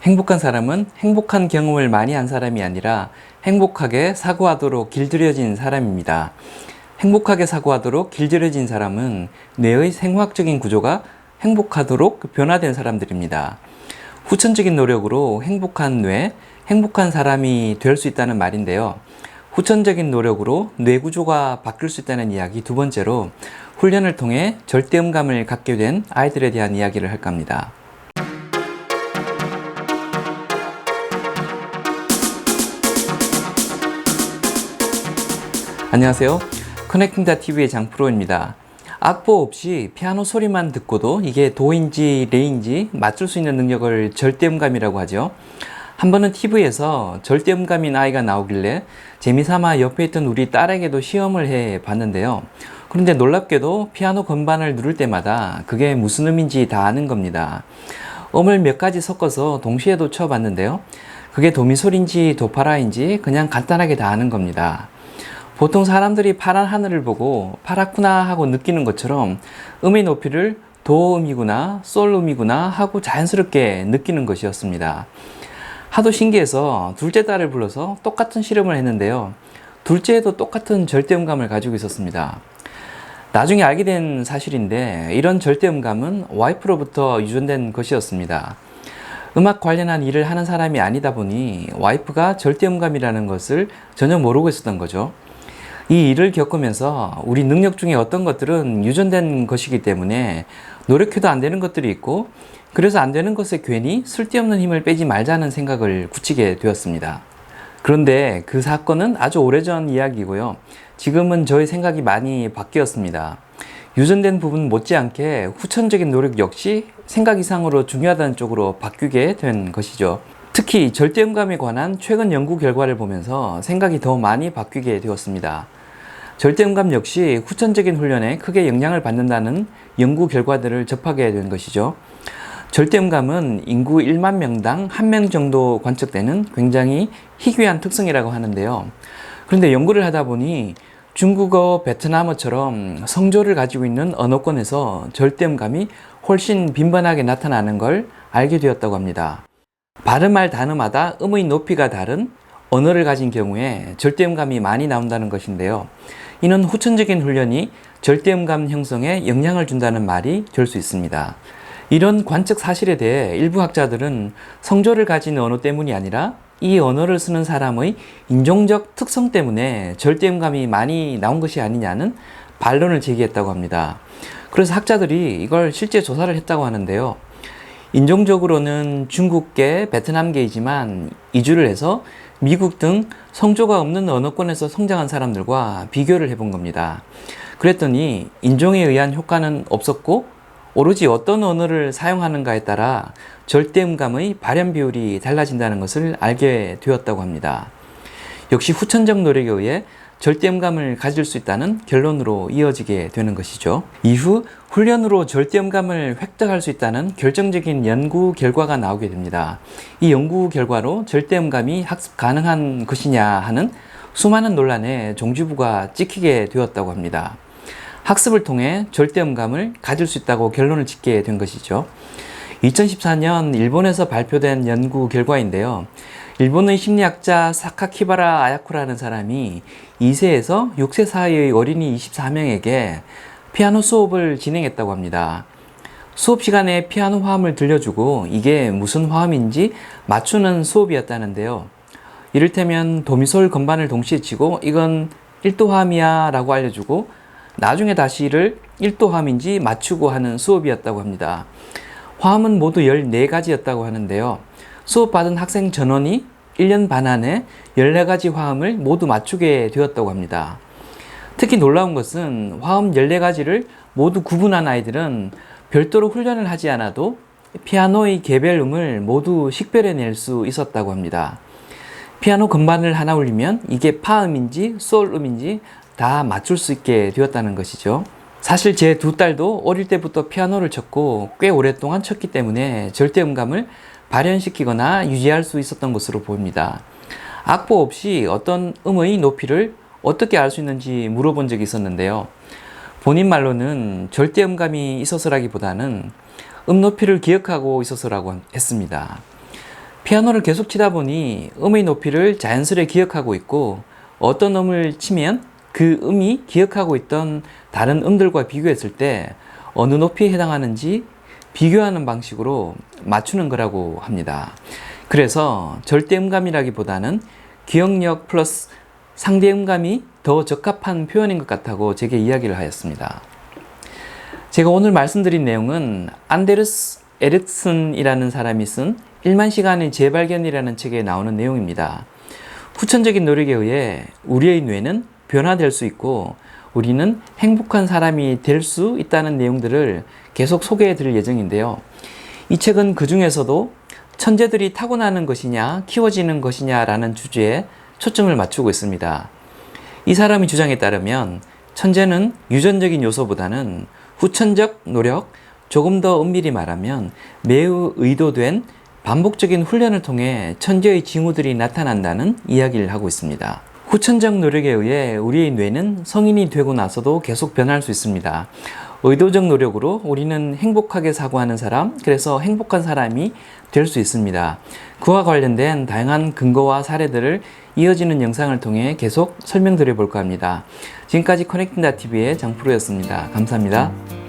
행복한 사람은 행복한 경험을 많이 한 사람이 아니라 행복하게 사고하도록 길들여진 사람입니다. 행복하게 사고하도록 길들여진 사람은 뇌의 생화학적인 구조가 행복하도록 변화된 사람들입니다. 후천적인 노력으로 행복한 뇌, 행복한 사람이 될 수 있다는 말인데요. 후천적인 노력으로 뇌 구조가 바뀔 수 있다는 이야기 두 번째로 훈련을 통해 절대음감을 갖게 된 아이들에 대한 이야기를 할까 합니다. 안녕하세요. 커넥팅닷TV의 장프로입니다. 악보 없이 피아노 소리만 듣고도 이게 도인지 레인지 맞출 수 있는 능력을 절대음감이라고 하죠. 한 번은 TV에서 절대음감인 아이가 나오길래 재미삼아 옆에 있던 우리 딸에게도 시험을 해 봤는데요. 그런데 놀랍게도 피아노 건반을 누를 때마다 그게 무슨 음인지 다 아는 겁니다. 음을 몇 가지 섞어서 동시에도 쳐봤는데요. 그게 도미솔인지 도파라인지 그냥 간단하게 다 아는 겁니다. 보통 사람들이 파란 하늘을 보고 파랗구나 하고 느끼는 것처럼 음의 높이를 도 음이구나 솔 음이구나 하고 자연스럽게 느끼는 것이었습니다. 하도 신기해서 둘째 딸을 불러서 똑같은 실험을 했는데요. 둘째도 똑같은 절대음감을 가지고 있었습니다. 나중에 알게 된 사실인데 이런 절대음감은 와이프로부터 유전된 것이었습니다. 음악 관련한 일을 하는 사람이 아니다 보니 와이프가 절대음감이라는 것을 전혀 모르고 있었던 거죠. 이 일을 겪으면서 우리 능력 중에 어떤 것들은 유전된 것이기 때문에 노력해도 안 되는 것들이 있고, 그래서 안 되는 것에 괜히 쓸데없는 힘을 빼지 말자는 생각을 굳히게 되었습니다. 그런데 그 사건은 아주 오래전 이야기고요. 지금은 저의 생각이 많이 바뀌었습니다. 유전된 부분 못지않게 후천적인 노력 역시 생각 이상으로 중요하다는 쪽으로 바뀌게 된 것이죠. 특히 절대음감에 관한 최근 연구 결과를 보면서 생각이 더 많이 바뀌게 되었습니다. 절대음감 역시 후천적인 훈련에 크게 영향을 받는다는 연구 결과들을 접하게 된 것이죠. 절대음감은 인구 1만 명당 1명 정도 관측되는 굉장히 희귀한 특성이라고 하는데요. 그런데 연구를 하다 보니 중국어, 베트남어처럼 성조를 가지고 있는 언어권에서 절대음감이 훨씬 빈번하게 나타나는 걸 알게 되었다고 합니다. 발음할 단어마다 음의 높이가 다른 언어를 가진 경우에 절대음감이 많이 나온다는 것인데요. 이는 후천적인 훈련이 절대음감 형성에 영향을 준다는 말이 될 수 있습니다. 이런 관측 사실에 대해 일부 학자들은 성조를 가진 언어 때문이 아니라 이 언어를 쓰는 사람의 인종적 특성 때문에 절대음감이 많이 나온 것이 아니냐는 반론을 제기했다고 합니다. 그래서 학자들이 이걸 실제 조사를 했다고 하는데요. 인종적으로는 중국계, 베트남계이지만 이주를 해서 미국 등 성조가 없는 언어권에서 성장한 사람들과 비교를 해본 겁니다. 그랬더니 인종에 의한 효과는 없었고 오로지 어떤 언어를 사용하는가에 따라 절대음감의 발현 비율이 달라진다는 것을 알게 되었다고 합니다. 역시 후천적 노력에 의해 절대음감을 가질 수 있다는 결론으로 이어지게 되는 것이죠. 이후 훈련으로 절대음감을 획득할 수 있다는 결정적인 연구 결과가 나오게 됩니다. 이 연구 결과로 절대음감이 학습 가능한 것이냐 하는 수많은 논란에 종지부가 찍히게 되었다고 합니다. 학습을 통해 절대음감을 가질 수 있다고 결론을 짓게 된 것이죠. 2014년 일본에서 발표된 연구 결과인데요. 일본의 심리학자 사카키바라 아야코라는 사람이 2세에서 6세 사이의 어린이 24명에게 피아노 수업을 진행했다고 합니다. 수업 시간에 피아노 화음을 들려주고 이게 무슨 화음인지 맞추는 수업이었다는데요. 이를테면 도미솔 건반을 동시에 치고 이건 1도 화음이야 라고 알려주고 나중에 다시 이를 1도 화음인지 맞추고 하는 수업이었다고 합니다. 화음은 모두 14가지였다고 하는데요. 수업받은 학생 전원이 1년 반 안에 14가지 화음을 모두 맞추게 되었다고 합니다. 특히 놀라운 것은 화음 14가지를 모두 구분한 아이들은 별도로 훈련을 하지 않아도 피아노의 개별 음을 모두 식별해낼 수 있었다고 합니다. 피아노 건반을 하나 울리면 이게 파음인지 솔음인지 다 맞출 수 있게 되었다는 것이죠. 사실 제 두 딸도 어릴 때부터 피아노를 쳤고 꽤 오랫동안 쳤기 때문에 절대음감을 발현시키거나 유지할 수 있었던 것으로 보입니다. 악보 없이 어떤 음의 높이를 어떻게 알 수 있는지 물어본 적이 있었는데요. 본인 말로는 절대음감이 있어서라기보다는 음 높이를 기억하고 있어서라고 했습니다. 피아노를 계속 치다 보니 음의 높이를 자연스레 기억하고 있고 어떤 음을 치면 그 음이 기억하고 있던 다른 음들과 비교했을 때 어느 높이에 해당하는지 비교하는 방식으로 맞추는 거라고 합니다. 그래서 절대음감이라기보다는 기억력 플러스 상대음감이 더 적합한 표현인 것 같다고 제게 이야기를 하였습니다. 제가 오늘 말씀드린 내용은 안데르스 에릭슨이라는 사람이 쓴 1만 시간의 재발견이라는 책에 나오는 내용입니다. 후천적인 노력에 의해 우리의 뇌는 변화될 수 있고 우리는 행복한 사람이 될 수 있다는 내용들을 계속 소개해 드릴 예정인데요. 이 책은 그 중에서도 천재들이 타고나는 것이냐 키워지는 것이냐 라는 주제에 초점을 맞추고 있습니다. 이 사람의 주장에 따르면 천재는 유전적인 요소보다는 후천적 노력, 조금 더 엄밀히 말하면 매우 의도된 반복적인 훈련을 통해 천재의 징후들이 나타난다는 이야기를 하고 있습니다. 후천적 노력에 의해 우리의 뇌는 성인이 되고 나서도 계속 변할 수 있습니다. 의도적 노력으로 우리는 행복하게 사고하는 사람, 그래서 행복한 사람이 될 수 있습니다. 그와 관련된 다양한 근거와 사례들을 이어지는 영상을 통해 계속 설명드려 볼까 합니다. 지금까지 커넥팅닷TV의 장프로였습니다. 감사합니다.